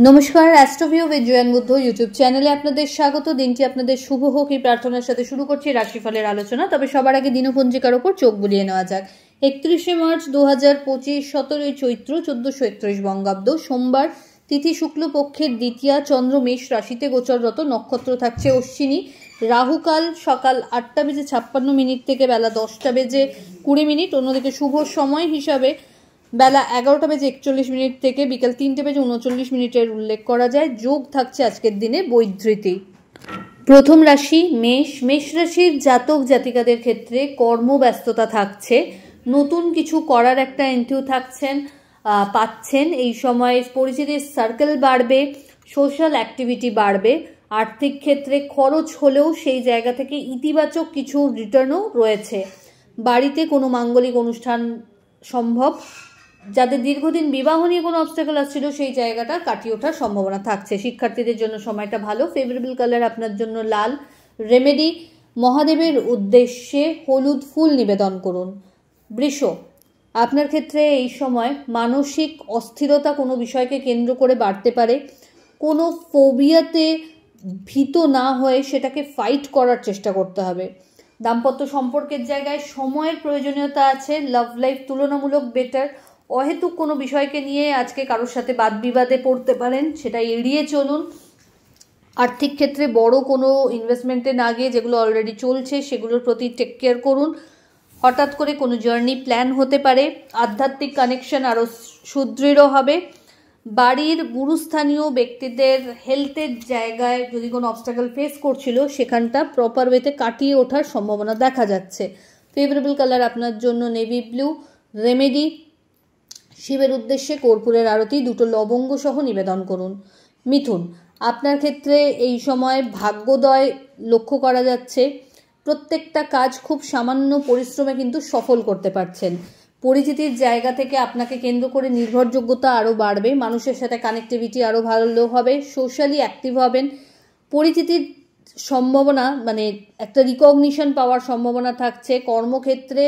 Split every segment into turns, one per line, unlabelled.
নমস্কার, অ্যাস্ট্রোভিউ with জয়ান Buddha YouTube চ্যানেলে আপনাদের স্বাগত। দিনটি আপনাদের শুভ হোক এই প্রার্থনার সাথে শুরু করছি রাশিফলের আলোচনা। তবে সবার আগে দিনপঞ্জিকার ওপর চোখ বুলিয়ে নেওয়া যাক। 31শে মার্চ 2025, 17ই চৈত্র, 1431 বঙ্গাব্দ, সোমবার, তিথি শুক্লপক্ষের দ্বিতীয়া, চন্দ্র মেষ রাশিতে গোচররত, নক্ষত্র থাকছে অশ্বিনী, রাহুকাল সকাল 8:56 থেকে বেলা 10:20। অন্যদিকে শুভ সময় হিসাবে বেলা 11:41 থেকে বিকাল 3:39 উল্লেখ করা যায়। যোগ থাকছে আজকের দিনে বৈধৃতি। প্রথম রাশি মেষ। মেষ রাশির জাতক জাতিকাদের ক্ষেত্রে কর্মব্যস্ততা থাকছে, নতুন কিছু করার একটা এন্টিউ পাচ্ছেন। এই সময় পরিচিতির সার্কেল বাড়বে, সোশ্যাল অ্যাক্টিভিটি বাড়বে। আর্থিক ক্ষেত্রে খরচ হলেও সেই জায়গা থেকে ইতিবাচক কিছু রিটার্নও রয়েছে। বাড়িতে কোনো মাঙ্গলিক অনুষ্ঠান সম্ভব। যাদের দীর্ঘদিন বিবাহ নিয়ে কোনো অবস্টাকল আসছিল সেই জায়গাটা কাটিয়ে ওঠার সম্ভাবনা থাকছে। শিক্ষার্থীদের জন্য সময়টা ভালো। ফেভারেবল কালার আপনার জন্য লাল। রেমেডি, মহাদেবের উদ্দেশ্যে হলুদ ফুল নিবেদন করুন। বৃষ, আপনার ক্ষেত্রে এই সময় মানসিক অস্থিরতা কোনো বিষয়কে কেন্দ্র করে বাড়তে পারে। কোনো ফোবিয়াতে ভীত না হয়ে সেটাকে ফাইট করার চেষ্টা করতে হবে। দাম্পত্য সম্পর্কের জায়গায় সময়ের প্রয়োজনীয়তা আছে। লাভ লাইফ তুলনামূলক বেটার। অহেতুক কোনো বিষয়কে নিয়ে আজকে কারোর সাথে বাদ বিবাদে পড়তে পারেন, সেটা এড়িয়ে চলুন। আর্থিক ক্ষেত্রে বড় কোনো ইনভেস্টমেন্টে না গিয়ে যেগুলো অলরেডি চলছে সেগুলোর প্রতি টেক কেয়ার করুন। হঠাৎ করে কোনো জার্নি প্ল্যান হতে পারে। আধ্যাত্মিক কানেকশন আরও সুদৃঢ় হবে। বাড়ির গুরুস্থানীয় ব্যক্তিদের হেলথের জায়গায় যদি কোনো অবস্টাকল ফেস করছিল সেখানটা প্রপার ওয়েতে কাটিয়ে ওঠার সম্ভাবনা দেখা যাচ্ছে। ফেভারেবল কালার আপনার জন্য নেভি ব্লু। রেমেডি, শিবের উদ্দেশ্যে কর্পূরের আরতি 2 লবঙ্গ সহ নিবেদন করুন। মিথুন, আপনার ক্ষেত্রে এই সময় ভাগ্যোদয় লক্ষ্য করা যাচ্ছে। প্রত্যেকটা কাজ খুব সামান্য পরিশ্রমে কিন্তু সফল করতে পারছেন। পরিচিতির জায়গা থেকে আপনাকে কেন্দ্র করে নির্ভরযোগ্যতা আরও বাড়বে। মানুষের সাথে কানেক্টিভিটি আরও ভালো হবে। সোশ্যালি অ্যাক্টিভ হবেন। পরিচিতির সম্ভাবনা একটা রিকগনিশন পাওয়ার সম্ভাবনা থাকছে। কর্মক্ষেত্রে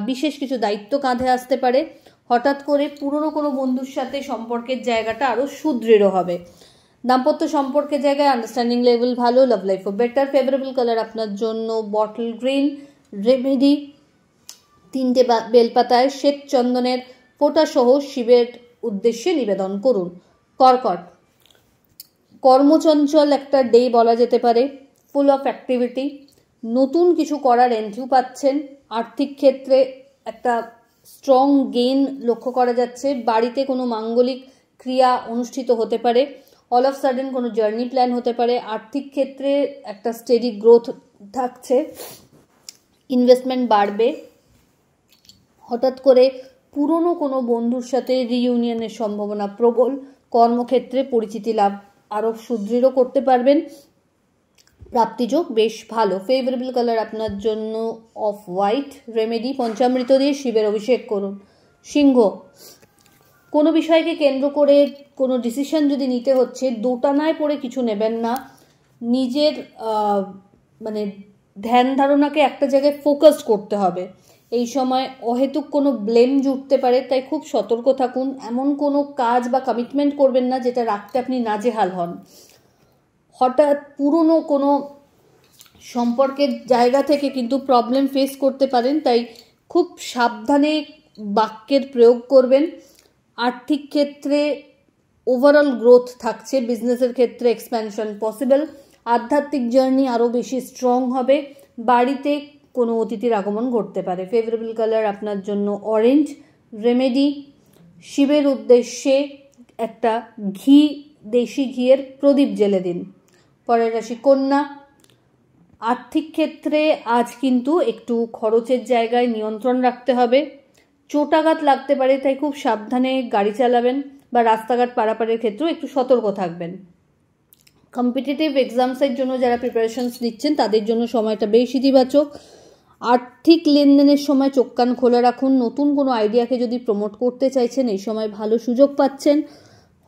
বিশেষ কিছু দায়িত্ব কাঁধে আসতে পারে। হঠাৎ করে পুরনো কোনো বন্ধুর সাথে সম্পর্কের জায়গাটা আরও সুদৃঢ় হবে। দাম্পত্য সম্পর্কের জায়গায় আন্ডারস্ট্যান্ডিং লেভেল ভালো। লাভ লাইফও বেটার। ফেভারেবল কালার আপনার জন্য বটল গ্রিন। রেমেডি, 3টে বেলপাতায় শ্বেত চন্দনের ফোঁটা সহ শিবের উদ্দেশ্যে নিবেদন করুন। কর্কট, কর্মচঞ্চল একটা ডে বলা যেতে পারে। Full of activity. নতুন কিছু করার এন্ট্রি পাচ্ছেন। আর্থিক ক্ষেত্রে একটা স্ট্রং গেইন লক্ষ্য করা যাচ্ছে। বাড়িতে কোনো মাঙ্গলিক ক্রিয়া অনুষ্ঠিত হতে পারে। অল অফ সাডেন কোনো জার্নি প্ল্যান হতে পারে। আর্থিক ক্ষেত্রে একটা স্টেডি গ্রোথ থাকছে। ইনভেস্টমেন্ট বাড়বে। হঠাৎ করে পুরনো কোনো বন্ধুর সাথে রিইউনিয়নের সম্ভাবনা প্রবল। কর্মক্ষেত্রে পরিচিতি লাভ আরও সুদৃঢ় করতে পারবেন। প্রাপ্তিযোগ বেশ ভালো। ফেভারেবল কালার আপনার জন্য অফ হোয়াইট। রেমেডি, পঞ্চামৃত দিয়ে শিবের অভিষেক করুন। সিংহ, কোনো বিষয়কে কেন্দ্র করে কোনো ডিসিশন যদি নিতে হচ্ছে দোটানায় পড়ে কিছু নেবেন না। নিজের ধ্যান ধারণাকে একটা জায়গায় ফোকাস করতে হবে। এই সময় অহেতুক কোনো ব্লেম জুটতে পারে, তাই খুব সতর্ক থাকুন। এমন কোনো কাজ বা কমিটমেন্ট করবেন না যেটা রাখতে আপনি নাজেহাল হন। হঠাৎ পুরনো কোনো সম্পর্কের জায়গা থেকে কিন্তু প্রবলেম ফেস করতে পারেন, তাই খুব সাবধানে বাক্যের প্রয়োগ করবেন। আর্থিক ক্ষেত্রে ওভারঅল গ্রোথ থাকছে। বিজনেসের ক্ষেত্রে এক্সপ্যানশন পসিবল। আধ্যাত্মিক জার্নি আরও বেশি স্ট্রং হবে। বাড়িতে কোনো অতিথির আগমন ঘটতে পারে। ফেভারেবল কালার আপনার জন্য অরেঞ্জ। রেমেডি, শিবের উদ্দেশ্যে একটা দেশি ঘিয়ের প্রদীপ জ্বেলে দিন। পরের রাশি কন্যা। আর্থিক ক্ষেত্রে আজ কিন্তু একটু খরচের জায়গায় নিয়ন্ত্রণ রাখতে হবে। চোটাঘাত লাগতে পারে, তাই খুব সাবধানে গাড়ি চালাবেন বা রাস্তাঘাট পারাপারের ক্ষেত্রেও একটু সতর্ক থাকবেন। কম্পিটিটিভ এক্সামসের জন্য যারা প্রিপারেশনস নিচ্ছেন তাদের জন্য সময়টা বেশ ইতিবাচক। আর্থিক লেনদেনের সময় চোখ কান খোলা রাখুন। নতুন কোনো আইডিয়াকে যদি প্রমোট করতে চাইছেন এই সময় ভালো সুযোগ পাচ্ছেন।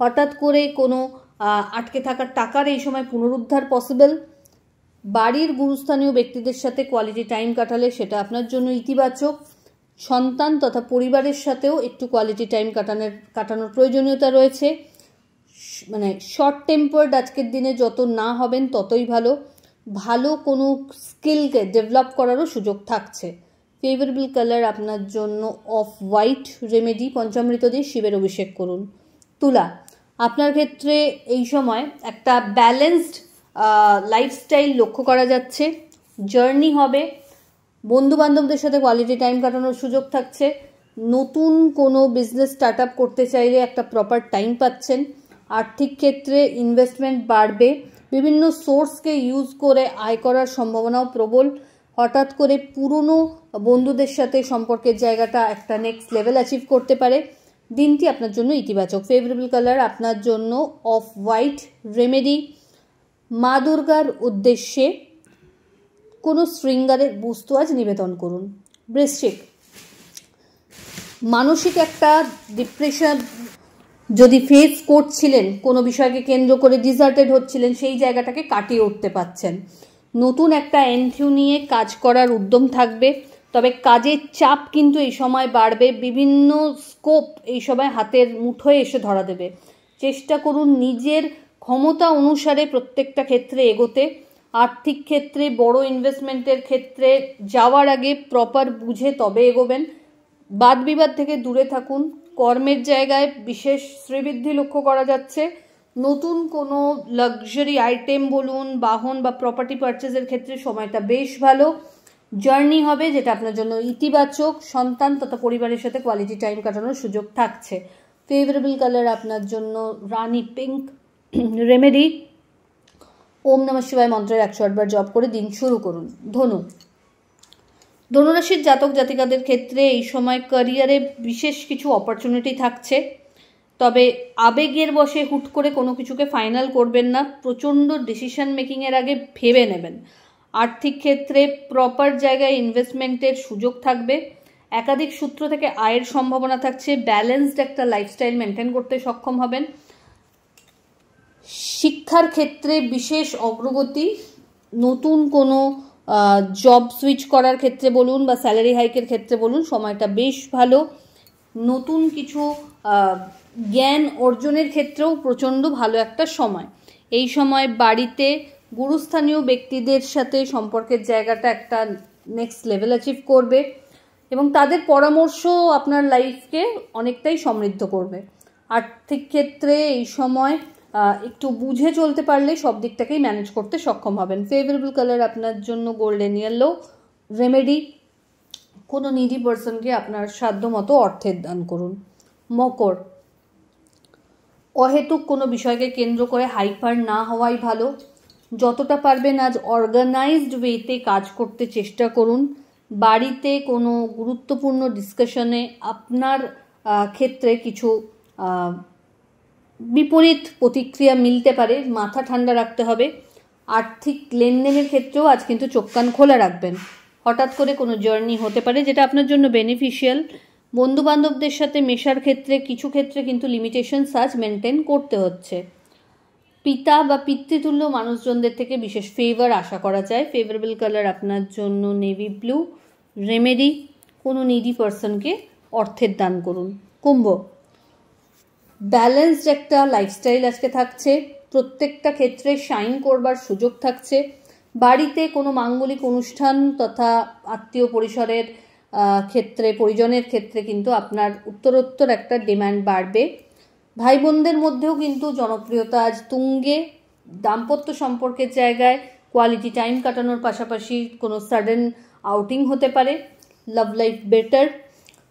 হঠাৎ করে কোনো আটকে থাকার টাকার এই সময় পুনরুদ্ধার পসিবল। বাড়ির গুরুস্থানীয় ব্যক্তিদের সাথে কোয়ালিটি টাইম কাটালে সেটা আপনার জন্য ইতিবাচক। সন্তান তথা পরিবারের সাথেও একটু কোয়ালিটি টাইম কাটানোর প্রয়োজনীয়তা রয়েছে। মানে শর্ট টেম্পার্ড আজকের দিনে যত না হবেন ততই ভালো। ভালো কোনো স্কিলকে ডেভেলপ করারও সুযোগ থাকছে। ফেভারেবল কালার আপনার জন্য অফ হোয়াইট। রেমেডি পঞ্চামৃত দিয়ে শিবের অভিষেক করুন। তুলা, আপনার ক্ষেত্রে এই সময় একটা ব্যালেন্সড লাইফস্টাইল লক্ষ্য করা যাচ্ছে। জার্নি হবে, বন্ধুবান্ধবদের সাথে কোয়ালিটি টাইম কাটানোর সুযোগ থাকছে। নতুন কোনো বিজনেস স্টার্ট আপ করতে চাইলে একটা প্রপার টাইম পাচ্ছেন। আর্থিক ক্ষেত্রে ইনভেস্টমেন্ট বাড়বে। বিভিন্ন সোর্সকে ইউজ করে আয় করার সম্ভাবনাও প্রবল। হঠাৎ করে পুরনো বন্ধুদের সাথে সম্পর্কের জায়গাটা একটা নেক্সট লেভেল অ্যাচিভ করতে পারে। দিনটি আপনার জন্য ইতিবাচক। ফেভারেবল কালার আপনার জন্য অফ হোয়াইট। রেমেডি, মা দুর্গার উদ্দেশ্যে কোনো শৃঙ্গারের বস্তু আজ নিবেদন করুন। বৃশ্চিক, মানসিক একটা ডিপ্রেশন যদি ফেস করছিলেন, কোনো বিষয়কে কেন্দ্র করে ডিজার্টেড হচ্ছিলেন, সেই জায়গাটাকে কাটিয়ে উঠতে পারছেন। নতুন একটা এন্থিউ নিয়ে কাজ করার উদ্যম থাকবে, তবে কাজের চাপ কিন্তু এই সময় বাড়বে। বিভিন্ন স্কোপ এই সময় হাতের মুঠোয় এসে ধরা দেবে। চেষ্টা করুন নিজের ক্ষমতা অনুসারে প্রত্যেকটা ক্ষেত্রে এগোতে। আর্থিক ক্ষেত্রে বড় ইনভেস্টমেন্টের ক্ষেত্রে যাওয়ার আগে প্রপার বুঝে তবে এগোবেন। বাদ বিবাদ থেকে দূরে থাকুন। কর্মের জায়গায় বিশেষ শ্রীবৃদ্ধি লক্ষ্য করা যাচ্ছে। নতুন কোনো লাক্সারি আইটেম বলুন, বাহন বা প্রপার্টি পারচেজের ক্ষেত্রে সময়টা বেশ ভালো। জার্নি হবে যেটা আপনার জন্য ইতিবাচক। সন্তান তথা পরিবারের সাথে কোয়ালিটি টাইম কাটানোর সুযোগ থাকছে। ফেভারেবল কালার আপনার জন্য রানী পিঙ্ক। রেমেডি, ওম নমঃ শিবায় মন্ত্রের 108 বার জপ করে দিন শুরু করুন। ধনু, ধনুরাশির জাতক জাতিকাদের ক্ষেত্রে এই সময় ক্যারিয়ারে বিশেষ কিছু অপরচুনিটি থাকছে, তবে আবেগের বশে হুট করে কোনো কিছুকে ফাইনাল করবেন না। প্রচণ্ড ডিসিশন মেকিংয়ের আগে ভেবে নেবেন। আর্থিক ক্ষেত্রে প্রপার জায়গায় ইনভেস্টমেন্টের সুযোগ থাকবে। একাধিক সূত্র থেকে আয়ের সম্ভাবনা থাকছে। ব্যালেন্সড একটা লাইফস্টাইল মেনটেন করতে সক্ষম হবেন। শিক্ষার ক্ষেত্রে বিশেষ অগ্রগতি। নতুন কোনো জব সুইচ করার ক্ষেত্রে বলুন বা স্যালারি হাইকের ক্ষেত্রে বলুন, সময়টা বেশ ভালো। নতুন কিছু জ্ঞান অর্জনের ক্ষেত্রেও প্রচণ্ড ভালো একটা সময়। এই সময় বাড়িতে গুরুস্থানীয় ব্যক্তিদের সাথে সম্পর্কের জায়গাটা একটা নেক্সট লেভেল অ্যাচিভ করবে এবং তাদের পরামর্শ আপনার লাইফকে অনেকটাই সমৃদ্ধ করবে। আর্থিক ক্ষেত্রে এই সময় একটু বুঝে চলতে পারলে সব দিকটাকেই ম্যানেজ করতে সক্ষম হবেন। ফেভারেবল কালার আপনার জন্য গোল্ডেন ইয়েলো। রেমেডি, কোনো নিডি পার্সনকে আপনার সাধ্য মতো অর্থের দান করুন। মকর, অহেতুক কোনো বিষয়কে কেন্দ্র করে হাইপার না হওয়াই ভালো। যতটা পারবেন আজ অর্গানাইজড ওয়েতে কাজ করতে চেষ্টা করুন। বাড়িতে কোনো গুরুত্বপূর্ণ ডিসকাশনে আপনার ক্ষেত্রে কিছু বিপরীত প্রতিক্রিয়া মিলতে পারে, মাথা ঠান্ডা রাখতে হবে। আর্থিক লেনদেনের ক্ষেত্রেও আজ কিন্তু চোখ কান খোলা রাখবেন। হঠাৎ করে কোনো জার্নি হতে পারে যেটা আপনার জন্য বেনিফিশিয়াল। বন্ধুবান্ধবদের সাথে মেশার ক্ষেত্রে কিছু ক্ষেত্রে কিন্তু লিমিটেশনস আজ মেনটেন করতে হচ্ছে। পিতা বা পিতৃতুল্য মানুষজনদের থেকে বিশেষ ফেভার আশা করা যায়। ফেভারেবল কালার আপনার জন্য নেভি ব্লু। রেমেডি, কোনো নিডি পার্সনকে অর্থের দান করুন। কুম্ভ, ব্যালেন্সড একটা লাইফস্টাইল আজকে থাকছে। প্রত্যেকটা ক্ষেত্রে শাইন করবার সুযোগ থাকছে। বাড়িতে কোনো মাঙ্গলিক অনুষ্ঠান তথা আত্মীয় পরিসরের ক্ষেত্রে, পরিজনের ক্ষেত্রে কিন্তু আপনার উত্তরোত্তর একটা ডিমান্ড বাড়বে। ভাই বোনদের মধ্যেও কিন্তু জনপ্রিয়তা আজ তুঙ্গে। দাম্পত্য সম্পর্কের জায়গায় কোয়ালিটি টাইম কাটানোর পাশাপাশি কোনো সাডেন আউটিং হতে পারে। Love life better.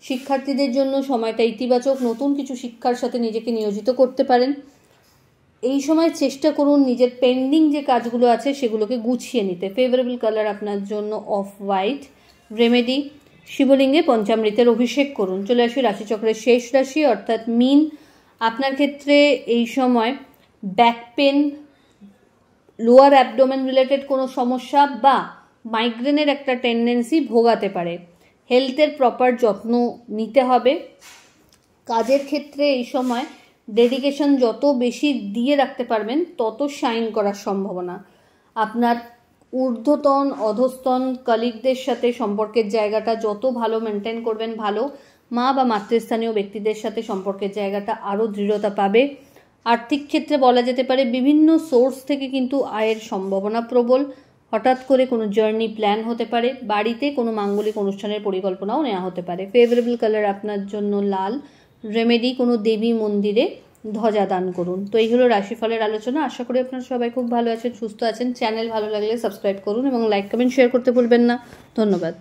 শিক্ষার্থীদের জন্য সময়টা ইতিবাচক। নতুন কিছু শিক্ষার সাথে নিজেকে নিয়োজিত করতে পারেন। এই সময় চেষ্টা করুন নিজের পেন্ডিং যে কাজগুলো আছে সেগুলোকে গুছিয়ে নিতে। ফেভারেবল কালার আপনার জন্য অফ হোয়াইট। রেমেডি, শিবলিঙ্গে পঞ্চামৃতের অভিষেক করুন। চলে আসি রাশিচক্রের শেষ রাশি অর্থাৎ মীন। আপনার ক্ষেত্রে এই সময় back pain, lower abdomen related কোনো সমস্যা বা মাইগ্রেনের একটা টেন্ডেন্সি ভোগাতে পারে। হেলথের প্রপার যত্ন নিতে হবে। কাজের ক্ষেত্রে এই সময় ডেডিকেশন যত বেশি দিয়ে রাখতে পারবেন তত শাইন করার সম্ভাবনা। আপনার ঊর্ধ্বতন অধস্তন কলিগদের সাথে সম্পর্কের জায়গাটা যত ভালো মেনটেন করবেন ভালো। মা বা মাতৃস্থানীয় ব্যক্তিদের সাথে সম্পর্কের জায়গাটা আরও দৃঢ়তা পাবে। আর্থিক ক্ষেত্রে বলা যেতে পারে বিভিন্ন সোর্স থেকে কিন্তু আয়ের সম্ভাবনা প্রবল। হঠাৎ করে কোনো জার্নি প্ল্যান হতে পারে, বাড়িতে কোনো মাঙ্গলিক অনুষ্ঠানের পরিকল্পনাও নেওয়া হতে পারে। ফেভারেবল কালার আপনার জন্য লাল। রেমেডি, কোনো দেবী মন্দিরে ধ্বজা দান করুন। তো এই হলো রাশিফলের আলোচনা। আশা করি আপনারা সবাই খুব ভালো আছেন, সুস্থ আছেন। চ্যানেল ভালো লাগলে সাবস্ক্রাইব করুন এবং লাইক কমেন্ট শেয়ার করতে ভুলবেন না। ধন্যবাদ।